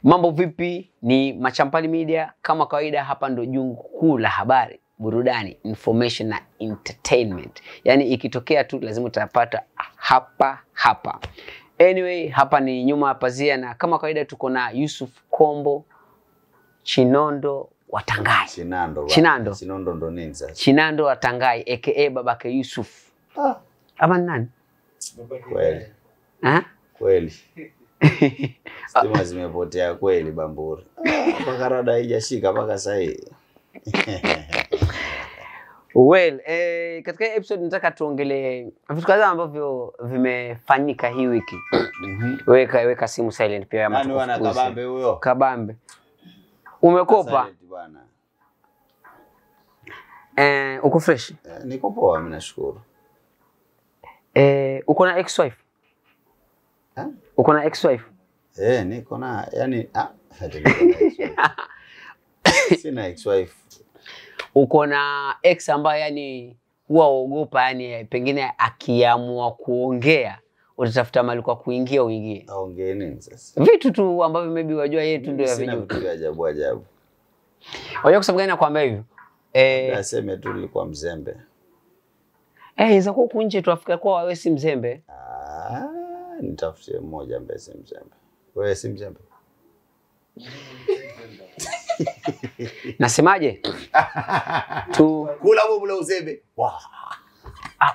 Mambo vipi? Ni Machampali Media. Kama kawaida hapa ndo jungu kuu la habari, burudani, information na entertainment. Yani ikitokea tu lazima utapata hapa. Anyway, hapa ni nyuma ya pazia na kama kawaida tuko na Yusuf Kombo Chinondo wa Tangai. Chinando ndo nini sasa? Chinando wa Tangai aka babake Yusuf. Ama nani? Kweli. Kweli. Stima zimepotea kweli Bamburi. Mpaka rada haijashika mpaka sasa hivi. Well, katika episode nataka tuongelee vitu kadhaa ambavyo vimefanyika hii wiki. Weka simu silent pia ama tukufukuze. Nani wana kabambe huyo? Kabambe. Umekopa? Uko fresh? Niko poa mimi nashukuru. Uko na ex-wife? Uko na ex-wife? Niko na yani sina ex-wife. Uko na ex ambaye yani huwa uogopa yani pengine akiamua kuongea utatafuta mahali kwa kuingia uingie. Aongee nini sasa? Vitu tu ambavyo maybe wajua yeye tu ndio yavijua. Sina vitu vya ajabu. Wajua kwa sababu gani nakwambia hivyo? Nasema tu nilikuwa mzembe. Inaweza kuwa kunje tu Afrika kwa wewe si mzembe. Nitafutie mmoja ambaye si mzembe. Wewe si mzembe? Nasemaje? Kula bubula uzembe.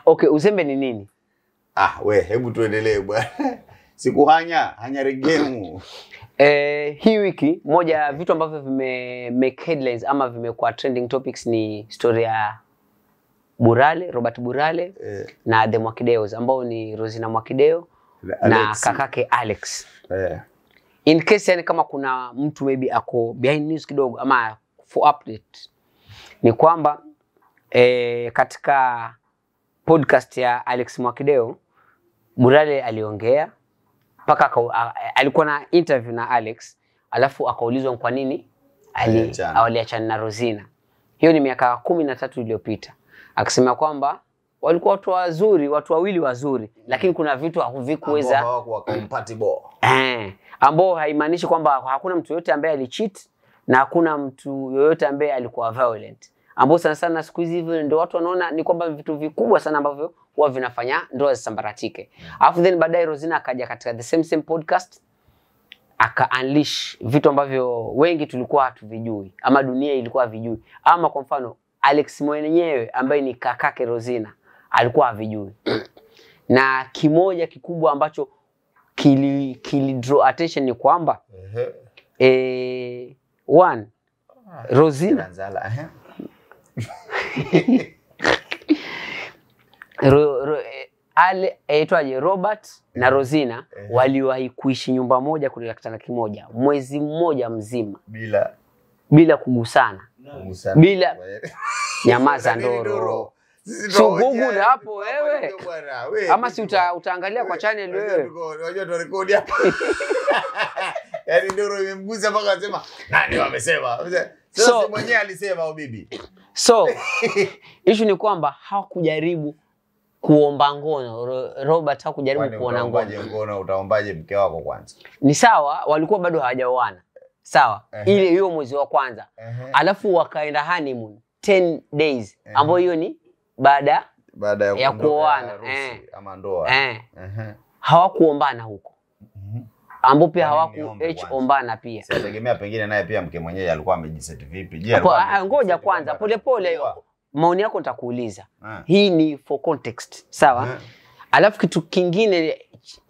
Okay, uzembe ni nini? Hebu tuendelee bwana. Sikuhanya regemu. Hii wiki moja ya vitu ambavyo make headlines ama vimekuwa trending topics ni story ya Robert Burale na The Mwakideos ambao ni Rosina Mwakideo na kakake Alex. In case yani kama kuna mtu maybe ako behind news kidogo ama for update ni kwamba katika podcast ya Alex Mwakideo Burale aliongea paka alikuwa na interview na Alex alafu akaulizwa kwa nini aliachana na Rosina. Hiyo ni miaka 13 iliyopita. Akisema kwamba walikuwa watu wazuri, watu wawili wazuri, lakini kuna vitu havikuweza hawakuwa compatible. Ambao haimaanishi kwamba hakuna mtu yote ambaye alicheat na hakuna mtu yoyote ambaye alikuwa violent. Ambao sana siku hizi hivyo ndio watu wanaona ni kwamba vitu vikubwa sana ambavyo huwa vinafanya ndoa zisambaratike. Alafu then baadaye Rosina akaja katika the same podcast aka unleash vitu ambavyo wengi tulikuwa hatuvijui ama dunia ilikuwa havijui. Ama kwa mfano Alex mwenyewe ambaye ni kakake Rosina alikuwa havijui. Na kimoja kikubwa ambacho kili draw attention ni kwamba one Rosina Robert na Rosina waliwahi kuishi nyumba moja kulala kitanda kimoja mwezi mmoja mzima bila kugusana. Bila nyamaza ndoro. Sugugu na hapo wewe. Ama si utaangalia kwa channel wewe. Unajua tu record hapa. Yaani ndoro imemgusa mpaka asema nani wamesema. Sasa mwenyewe alisema au bibi. So issue ni kwamba hawakujaribu kuomba ngono. Robert hakujaribu kuona ngono. Utaombaje mke wako kwanza? Ni sawa, walikuwa bado hawajaoana. Sawa, ile hiyo mwezi wa kwanza. Alafu wakaenda honeymoon 10 days. Ambapo hiyo ni baada ya kuoana ama ndoa. Hawakuombana huko. Ambapo pia hawakuombana pia. Sitategemea pengine naye pia mke mwenyewe alikuwa amejiset vipi. Je, ngoja kwanza pole maoni yako nitakuuliza. Hii ni for context, sawa? Alafu kitu kingine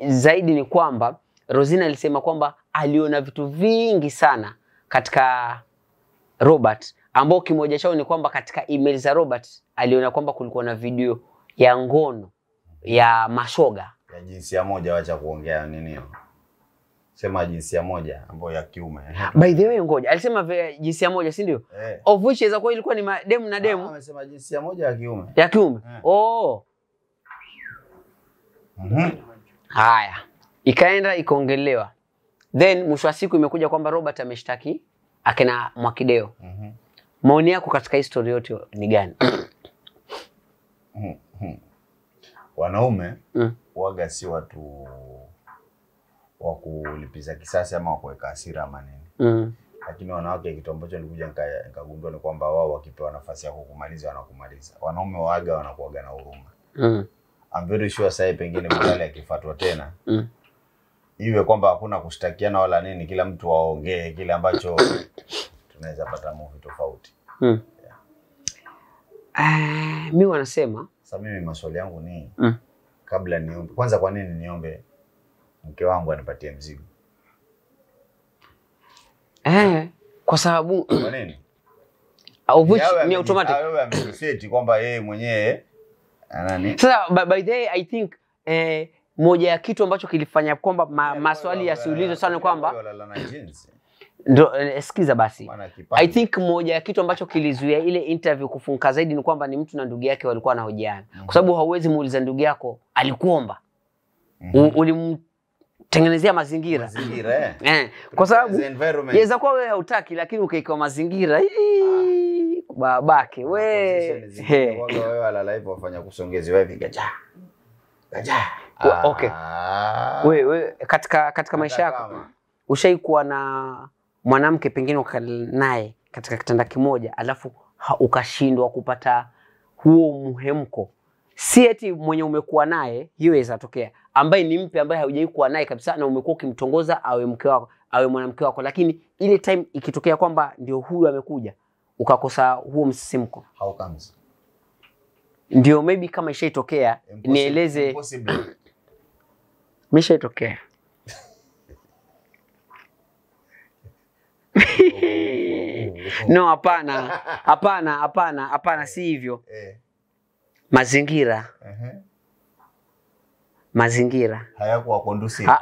zaidi ni kwamba Rosina alisema kwamba aliona vitu vingi sana katika Robert, ambao kimoja chao ni kwamba katika email za Robert aliona kwamba kulikuwa na video ya ngono ya mashoga ya jinsia moja. Wacha kuongea nini? Sema jinsia moja ambayo ya kiume. By the way ngoja, alisema jinsia moja si ndio? Of which is kwa ilikuwa ni demu na demu. Amesema jinsia moja ya kiume. Ya kiume. Haya. Ikaenda ikaongelewa. Then mwisho wa siku imekuja kwamba Robert ameshtaki akina Mwakideo. Maoni yako katika history yote ni gani? Wanaume waga si watu wa kulipiza kisasi ama kuweka hasira ama nini. Lakini wanawake kitu ambacho nilikuja nikagundua ni kwamba wao wakipewa nafasi ya kukumaliza wanakumaliza. Wanaume waaga wanakuaga na huruma. I'm very sure sasa pengine Bulali akifuatwa tena. Iwe kwamba hakuna kushtakiana wala nini, kila mtu aongee kile ambacho tunaweza pata movie tofauti. Mimi wanasema sasa, mimi maswali yangu ni kabla niombe kwanza, kwa nini niombe mke wangu anipatie mzigo? Kwa sababu kwa nini? Ni automatic. Wewe ameseti kwamba yeye mwenyewe nani? Sasa by the way I think moja ya kitu ambacho kilifanya kwamba maswali yasiulizwe sana kwamba ndo sikiza basi. I think moja ya kitu ambacho kilizuia ile interview kufunka zaidi ni kwamba ni mtu na ndugu yake walikuwa wanahojiana. Kwa sababu hauwezi muuliza ndugu yako alikuomba. Ulimtengenezea mazingira. Kwa sababu yaweza kuwa wewe hautaki lakini ukaika mazingira babake wewe alala hivyo wafanya kusongezi wewe gaja. Okay. Wewe katika maisha yako ushaikuwa na mwanamke pengine ukanaye katika kitanda kimoja alafu ukashindwa kupata huo muhemko? Si eti mwenye umekuwa naye hiyo inatokea, ambaye ni mpe ambaye haujawahi kuwa naye kabisa na umekuwa ukimtongoza awe mke wako awe mwanamke wako, lakini ile time ikitokea kwamba ndio huyu amekuja ukakosa huo msisimko. How comes? Ndio maybe kama ishaitokea nieleze. Mishaitokea. No, hapana, si hivyo. Mazingira. Mazingira hayakuwa conducive.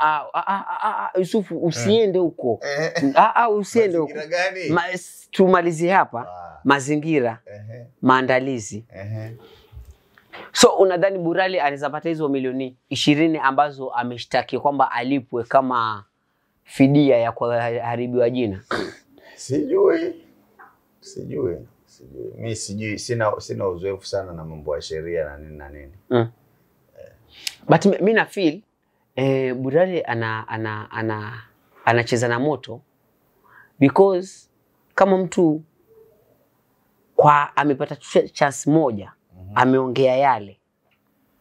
Yusufu usiende huko. Usiende huko. Tumalizie hapa. Mazingira. Maandalizi. So unadhani Bulali anaweza pata hizo milioni 20 ambazo ameshtaki kwamba alipwe kama fidia ya kuharibiwa jina? Sijui. Mimi sijui, sina uzoefu sana na mambo ya sheria na nini. But mimi na feel Bulali anacheza na moto because kama mtu kwa amepata chance moja ameongea yale.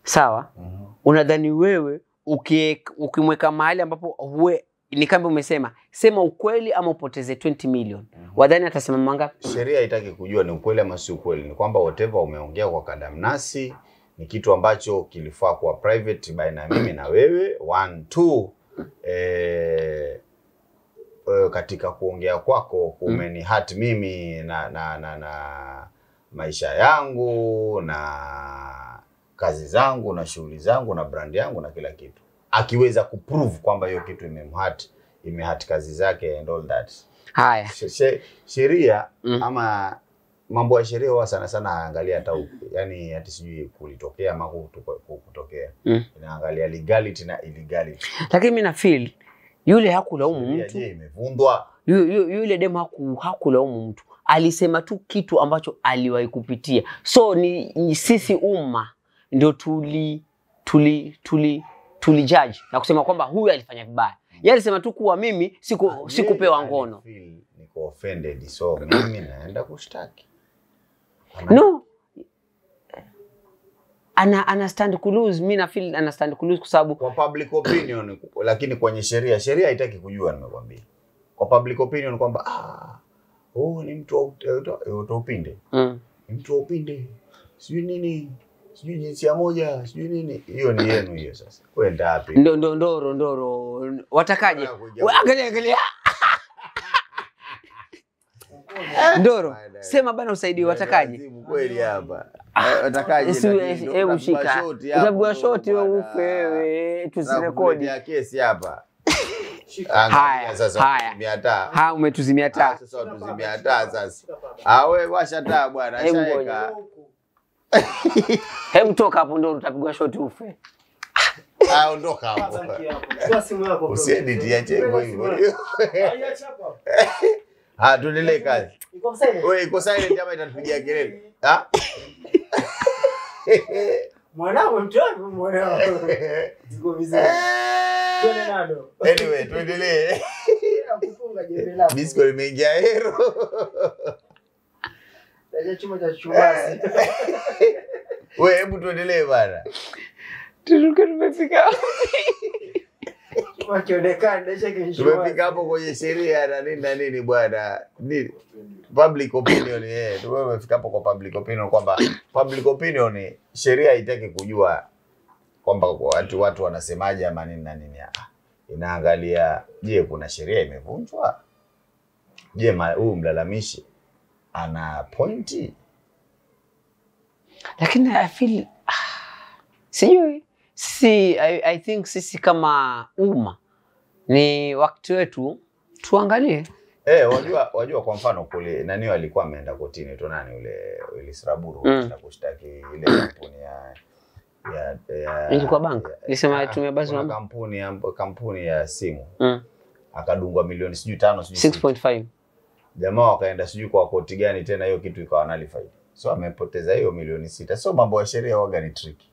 Sawa? Unadhani wewe ukimweka mahali ambapo ni kama umesema sema ukweli ama upoteze 20 million. Wadhani atasema mangapi? Sheria haitaki kujua ni ukweli ama si ukweli. Ni kwamba whatever umeongea kwa kadamnasi ni kitu ambacho kilifaa kuwa private baina mimi na wewe. 1 2 katika kuongea kwako kumeni hurt mimi na maisha yangu na kazi zangu na shughuli zangu na brand yangu na kila kitu. Akiweza kuprove kwamba hiyo kitu imehurt kazi zake and all that. Haya. Sheria ama mambo ya sheria huwa sana haangalia hata yani hata sijui kulitokea ama kutokea. Inaangalia legality na illegality. Lakini mimi na feel yule hakulaumu mtu. Je, imevundwa? Yule demu hakulaumu mtu. Alisema tu kitu ambacho aliwahi kupitia. So ni sisi umma ndio tuli judge na kusema kwamba huyu alifanya vibaya. Yeye alisema tu kuwa mimi sikupewa ngono. Niko offended, so mimi naenda kushtaki. No. Ana stand to lose. Mimi na feel ana stand to lose kwa sababu kwa public opinion, lakini kwenye sheria haitaki kujua. Nimekwambia kwa public opinion kwamba ni mtu wa upinde. Ni mtu wa upinde. Sijui nini, sijui jinsia moja, sijui nini. Hiyo ni yenu hiyo sasa. Kwenda wapi? Ndoro. Watakaje? Angalia. Ndoro, sema bana usaidie watakaje? Kweli hapa. Watakaje? Hebu shika. Utapigwa shoti wewe ufe wewe, tusirekodi ya kesi hapa. Haya sasa 100. Umetuzimia taa. Sasa tuzimia taa sasa. Wewe washa taa bwana, ashaweka. Hebu toka hapo ndio utapigwa shoti ufe. Ondoka hapo. Chukua simu yako. Usiedit ya chengo hivyo. Tuendelee kazi. Iko silent. Wewe iko silent kama itatupigia kelele. Mwanangu mtoto mwanangu. Ziko vizuri. Twende nalo. Anyway, tuendelee. Kufunga jembe lako. Disco limeingia hero. Ndio chuma cha chumasi. Wewe hebu tuendelee bana. Tumefika. Chuma kionekana ndio kinshua. Tumefika hapo kwenye sheria na nini bwana. Nini? Public opinion tumefika hapo kwa public opinion kwamba public opinion sheria haitaki kujua kwamba watu wanasemaje ama nini na nini. Inaangalia je, kuna sheria imevunjwa? Je, huyu mlalamishi ana pointi? Lakini I feel sijui I think sisi kama umma ni wakati wetu tuangalie. Wajua kwa mfano kule nani alikuwa ameenda kotini tu nani ule Ilisraburu na kushtaki ile kampuni ya ilikuwa bank. Nilisema tumia basi kampuni ya simu. Akadungwa milioni sijui 5 sijui 6.5. Jamaa wakaenda sijui kwa koti gani tena hiyo kitu ikawa nullified. So amepoteza hiyo milioni 6. So mambo ya sheria waga ni tricky.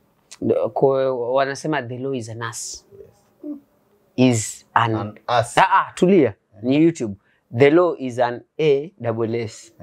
Kwa wanasema the law is an us. Is an us. Tulia. Ni YouTube. The law is an ASS.